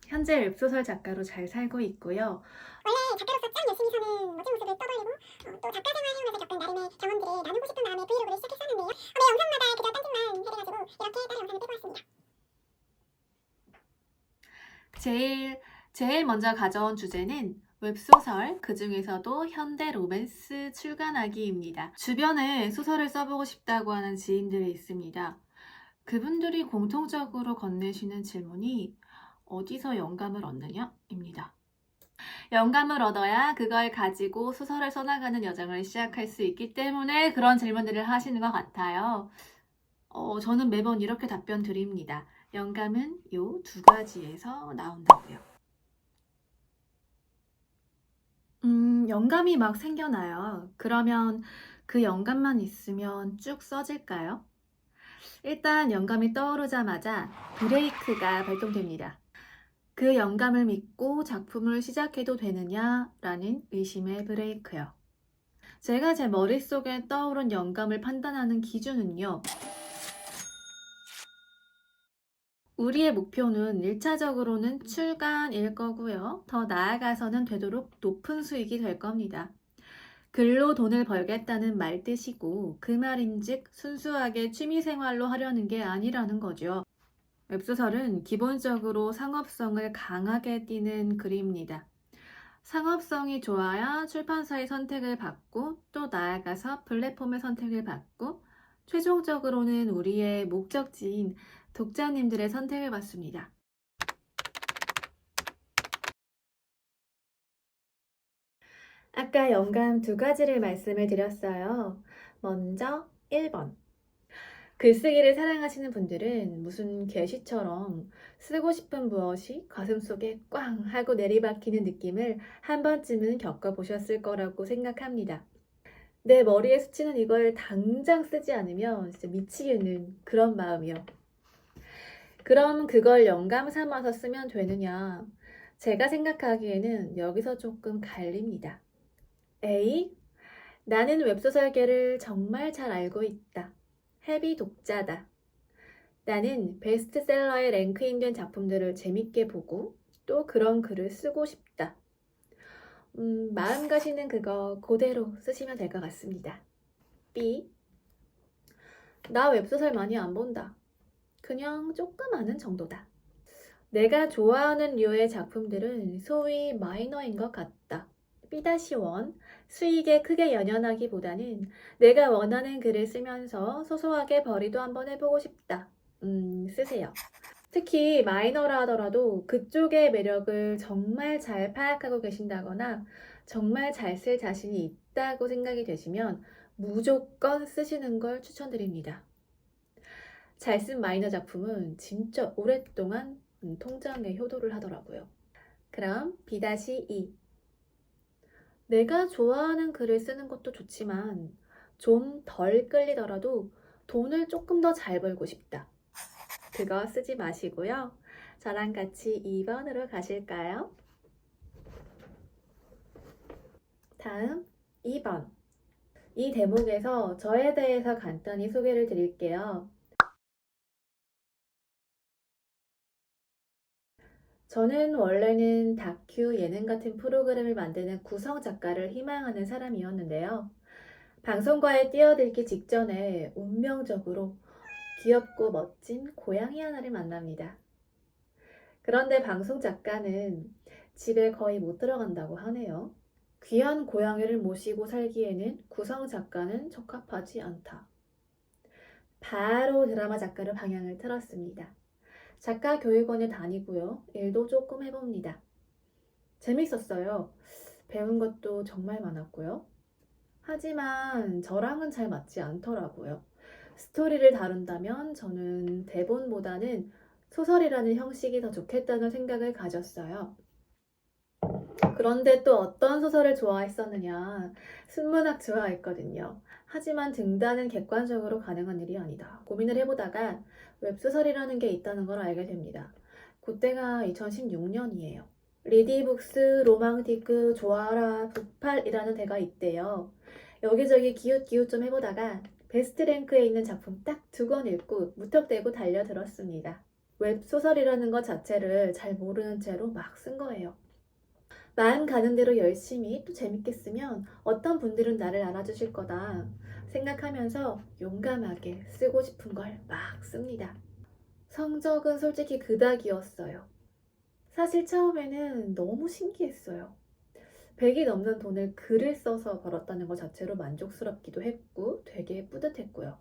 현재 웹소설 작가로 잘 살고 있고요. 원래 작가로서 짱 열심히 사는 멋진 모습을 떠벌리고 또 작가 생활하면서 겪은 나름의 경험들을 나누고 싶은 마음에 브이로그를 시작했었는데요. 매 영상마다 그저 딴짓만 해가지고 이렇게 따로 영상을 빼고 왔습니다. 제일 먼저 가져온 주제는 웹소설, 그 중에서도 현대 로맨스 출간하기입니다. 주변에 소설을 써보고 싶다고 하는 지인들이 있습니다. 그분들이 공통적으로 건네시는 질문이 어디서 영감을 얻느냐? 입니다. 영감을 얻어야 그걸 가지고 소설을 써나가는 여정을 시작할 수 있기 때문에 그런 질문들을 하시는 것 같아요. 저는 매번 이렇게 답변 드립니다. 영감은 요 두 가지에서 나온다고요. 영감이 막 생겨나요. 그러면 그 영감만 있으면 쭉 써질까요? 일단 영감이 떠오르자마자 브레이크가 발동됩니다. 그 영감을 믿고 작품을 시작해도 되느냐라는 의심의 브레이크요. 제가 제 머릿속에 떠오른 영감을 판단하는 기준은요. 우리의 목표는 1차적으로는 출간일 거고요. 더 나아가서는 되도록 높은 수익이 될 겁니다. 글로 돈을 벌겠다는 말 뜻이고 그 말인즉 순수하게 취미생활로 하려는 게 아니라는 거죠. 웹소설은 기본적으로 상업성을 강하게 띠는 글입니다. 상업성이 좋아야 출판사의 선택을 받고 또 나아가서 플랫폼의 선택을 받고 최종적으로는 우리의 목적지인 독자님들의 선택을 받습니다. 아까 영감 두 가지를 말씀을 드렸어요. 먼저 1번. 글쓰기를 사랑하시는 분들은 무슨 계시처럼 쓰고 싶은 무엇이 가슴속에 꽝 하고 내리박히는 느낌을 한 번쯤은 겪어보셨을 거라고 생각합니다. 내 머리에 스치는 이걸 당장 쓰지 않으면 진짜 미치겠는 그런 마음이요. 그럼 그걸 영감 삼아서 쓰면 되느냐? 제가 생각하기에는 여기서 조금 갈립니다. A. 나는 웹소설계를 정말 잘 알고 있다. 헤비 독자다. 나는 베스트셀러에 랭크인된 작품들을 재밌게 보고 또 그런 글을 쓰고 싶다. 마음 가시는 그거 그대로 쓰시면 될 것 같습니다. B. 나 웹소설 많이 안 본다. 그냥 조금 아는 정도다. 내가 좋아하는 류의 작품들은 소위 마이너인 것 같다. B-1 수익에 크게 연연하기보다는 내가 원하는 글을 쓰면서 소소하게 벌이도 한번 해보고 싶다. 쓰세요. 특히 마이너라 하더라도 그쪽의 매력을 정말 잘 파악하고 계신다거나 정말 잘 쓸 자신이 있다고 생각이 되시면 무조건 쓰시는 걸 추천드립니다. 잘 쓴 마이너 작품은 진짜 오랫동안 통장에 효도를 하더라고요. 그럼 B-2. 내가 좋아하는 글을 쓰는 것도 좋지만 좀 덜 끌리더라도 돈을 조금 더 잘 벌고 싶다. 그거 쓰지 마시고요. 저랑 같이 2번으로 가실까요? 다음 2번. 이 대목에서 저에 대해서 간단히 소개를 드릴게요. 저는 원래는 다큐 예능 같은 프로그램을 만드는 구성 작가를 희망하는 사람이었는데요. 방송과에 뛰어들기 직전에 운명적으로 귀엽고 멋진 고양이 하나를 만납니다. 그런데 방송 작가는 집에 거의 못 들어간다고 하네요. 귀한 고양이를 모시고 살기에는 구성 작가는 적합하지 않다. 바로 드라마 작가로 방향을 틀었습니다. 작가 교육원에 다니고요. 일도 조금 해봅니다. 재밌었어요. 배운 것도 정말 많았고요. 하지만 저랑은 잘 맞지 않더라고요. 스토리를 다룬다면 저는 대본보다는 소설이라는 형식이 더 좋겠다는 생각을 가졌어요. 그런데 또 어떤 소설을 좋아했었느냐? 순문학 좋아했거든요. 하지만 등단은 객관적으로 가능한 일이 아니다. 고민을 해보다가 웹소설이라는 게 있다는 걸 알게 됩니다. 그때가 2016년이에요. 리디북스, 로망티크, 좋아라, 북팔이라는 데가 있대요. 여기저기 기웃기웃 좀 해보다가 베스트 랭크에 있는 작품 딱 2권 읽고 무턱대고 달려들었습니다. 웹소설이라는 것 자체를 잘 모르는 채로 막 쓴 거예요. 마음 가는 대로 열심히 또 재밌게 쓰면 어떤 분들은 나를 알아주실 거다 생각하면서 용감하게 쓰고 싶은 걸 막 씁니다. 성적은 솔직히 그닥이었어요. 사실 처음에는 너무 신기했어요. 100이 넘는 돈을 글을 써서 벌었다는 것 자체로 만족스럽기도 했고 되게 뿌듯했고요.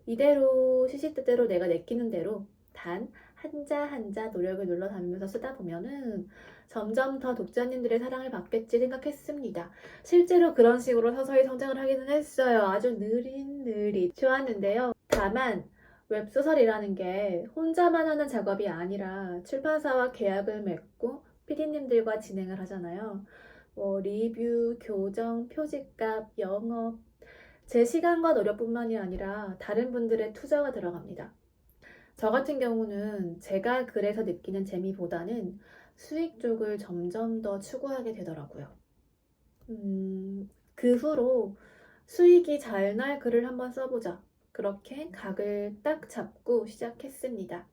이대로 시시때때로 내가 내키는 대로 단 한자 한자 노력을 눌러 담으면서 쓰다 보면은 점점 더 독자님들의 사랑을 받겠지 생각했습니다. 실제로 그런 식으로 서서히 성장을 하기는 했어요. 아주 느릿느릿 좋았는데요. 다만 웹소설이라는 게 혼자만 하는 작업이 아니라 출판사와 계약을 맺고 PD님들과 진행을 하잖아요. 리뷰, 교정, 표지값, 영업, 제 시간과 노력뿐만이 아니라 다른 분들의 투자가 들어갑니다. 저 같은 경우는 제가 글에서 느끼는 재미보다는 수익 쪽을 점점 더 추구하게 되더라고요. 그 후로 수익이 잘 날 글을 한번 써보자. 그렇게 각을 딱 잡고 시작했습니다.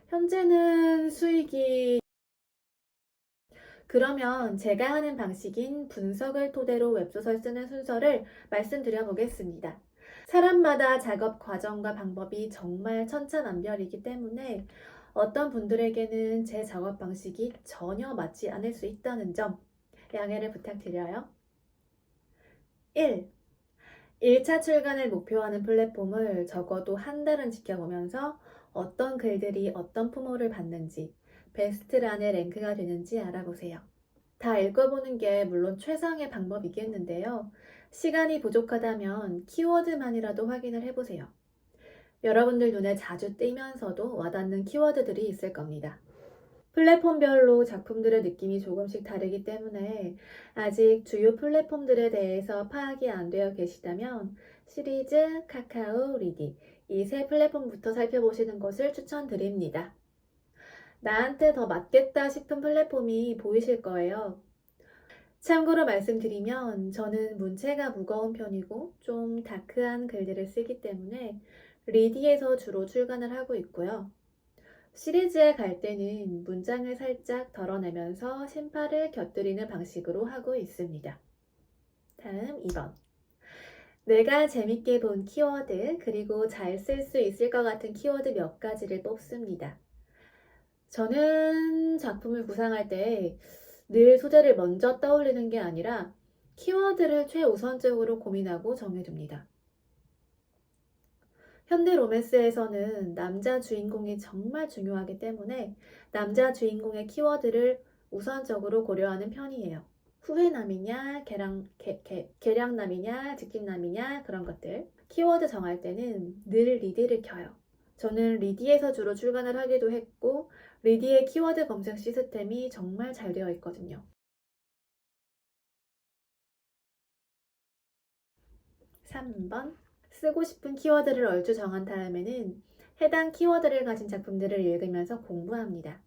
현재는 수익이 그러면 제가 하는 방식인 분석을 토대로 웹소설 쓰는 순서를 말씀드려 보겠습니다. 사람마다 작업 과정과 방법이 정말 천차만별이기 때문에 어떤 분들에게는 제 작업 방식이 전혀 맞지 않을 수 있다는 점 양해를 부탁드려요. 1. 1차 출간을 목표하는 플랫폼을 적어도 한 달은 지켜보면서 어떤 글들이 어떤 풍호를 받는지, 베스트란에 랭크가 되는지 알아보세요. 다 읽어보는 게 물론 최상의 방법이겠는데요. 시간이 부족하다면 키워드만이라도 확인을 해보세요. 여러분들 눈에 자주 띄면서도 와닿는 키워드들이 있을 겁니다. 플랫폼별로 작품들의 느낌이 조금씩 다르기 때문에 아직 주요 플랫폼들에 대해서 파악이 안 되어 계시다면 시리즈, 카카오, 리디 이 세 플랫폼부터 살펴보시는 것을 추천드립니다. 나한테 더 맞겠다 싶은 플랫폼이 보이실 거예요. 참고로 말씀드리면 저는 문체가 무거운 편이고 좀 다크한 글들을 쓰기 때문에 리디에서 주로 출간을 하고 있고요. 시리즈에 갈 때는 문장을 살짝 덜어내면서 심파를 곁들이는 방식으로 하고 있습니다. 다음 2번. 내가 재밌게 본 키워드 그리고 잘 쓸 수 있을 것 같은 키워드 몇 가지를 뽑습니다. 저는 작품을 구상할 때 늘 소재를 먼저 떠올리는 게 아니라 키워드를 최우선적으로 고민하고 정해둡니다. 현대 로맨스에서는 남자 주인공이 정말 중요하기 때문에 남자 주인공의 키워드를 우선적으로 고려하는 편이에요. 후회남이냐, 계량남이냐, 직진남이냐 그런 것들. 키워드 정할 때는 늘 리디를 켜요. 저는 리디에서 주로 출간을 하기도 했고 리디의 키워드 검색 시스템이 정말 잘 되어 있거든요. 3번. 쓰고 싶은 키워드를 얼추 정한 다음에는 해당 키워드를 가진 작품들을 읽으면서 공부합니다.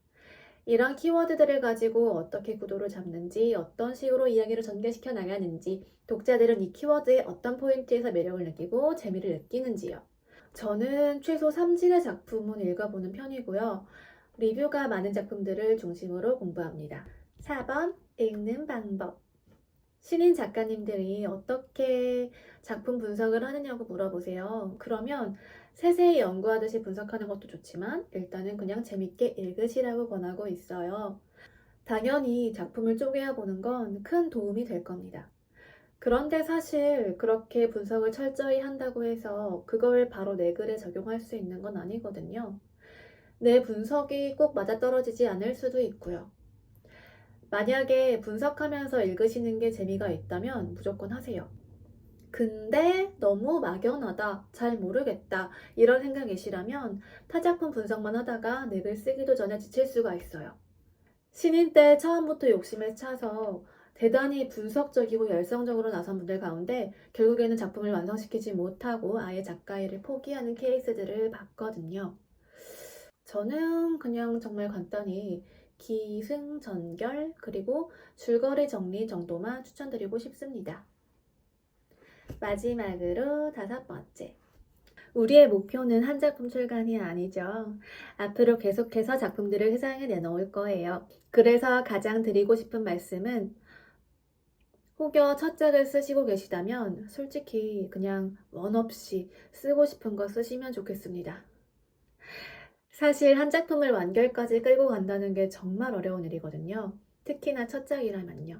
이런 키워드들을 가지고 어떻게 구도를 잡는지, 어떤 식으로 이야기를 전개시켜 나가는지, 독자들은 이 키워드의 어떤 포인트에서 매력을 느끼고 재미를 느끼는지요. 저는 최소 3질의 작품은 읽어보는 편이고요. 리뷰가 많은 작품들을 중심으로 공부합니다. 4번. 읽는 방법. 신인 작가님들이 어떻게 작품 분석을 하느냐고 물어보세요. 그러면 세세히 연구하듯이 분석하는 것도 좋지만 일단은 그냥 재밌게 읽으시라고 권하고 있어요. 당연히 작품을 쪼개어 보는 건 큰 도움이 될 겁니다. 그런데 사실 그렇게 분석을 철저히 한다고 해서 그걸 바로 내 글에 적용할 수 있는 건 아니거든요. 내 분석이 꼭 맞아떨어지지 않을 수도 있고요. 만약에 분석하면서 읽으시는 게 재미가 있다면 무조건 하세요. 근데 너무 막연하다, 잘 모르겠다 이런 생각이시라면 타작품 분석만 하다가 내 글 쓰기도 전에 지칠 수가 있어요. 신인 때 처음부터 욕심에 차서 대단히 분석적이고 열성적으로 나선 분들 가운데 결국에는 작품을 완성시키지 못하고 아예 작가 일을 포기하는 케이스들을 봤거든요. 저는 그냥 정말 간단히 기승전결 그리고 줄거리 정리 정도만 추천드리고 싶습니다. 마지막으로 5번째. 우리의 목표는 한 작품 출간이 아니죠. 앞으로 계속해서 작품들을 세상에 내놓을 거예요. 그래서 가장 드리고 싶은 말씀은 혹여 첫 작을 쓰시고 계시다면 솔직히 그냥 원 없이 쓰고 싶은 거 쓰시면 좋겠습니다. 사실 한 작품을 완결까지 끌고 간다는 게 정말 어려운 일이거든요. 특히나 첫 작이라면요.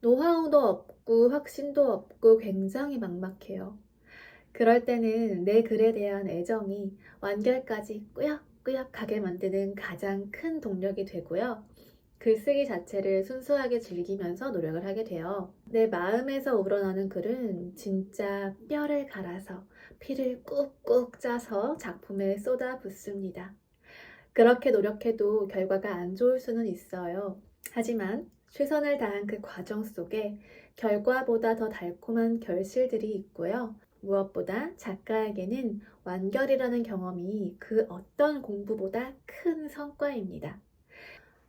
노하우도 없고 확신도 없고 굉장히 막막해요. 그럴 때는 내 글에 대한 애정이 완결까지 꾸역꾸역 가게 만드는 가장 큰 동력이 되고요. 글쓰기 자체를 순수하게 즐기면서 노력을 하게 돼요. 내 마음에서 우러나는 글은 진짜 뼈를 갈아서 피를 꾹꾹 짜서 작품에 쏟아붓습니다. 그렇게 노력해도 결과가 안 좋을 수는 있어요. 하지만 최선을 다한 그 과정 속에 결과보다 더 달콤한 결실들이 있고요. 무엇보다 작가에게는 완결이라는 경험이 그 어떤 공부보다 큰 성과입니다.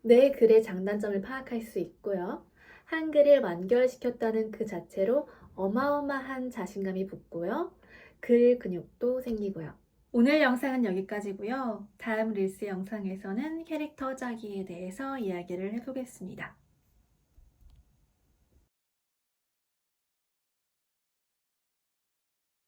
내 글의 장단점을 파악할 수 있고요. 한글을 완결시켰다는 그 자체로 어마어마한 자신감이 붙고요. 글 근육도 생기고요. 오늘 영상은 여기까지고요. 다음 릴스 영상에서는 캐릭터 짜기에 대해서 이야기를 해보겠습니다.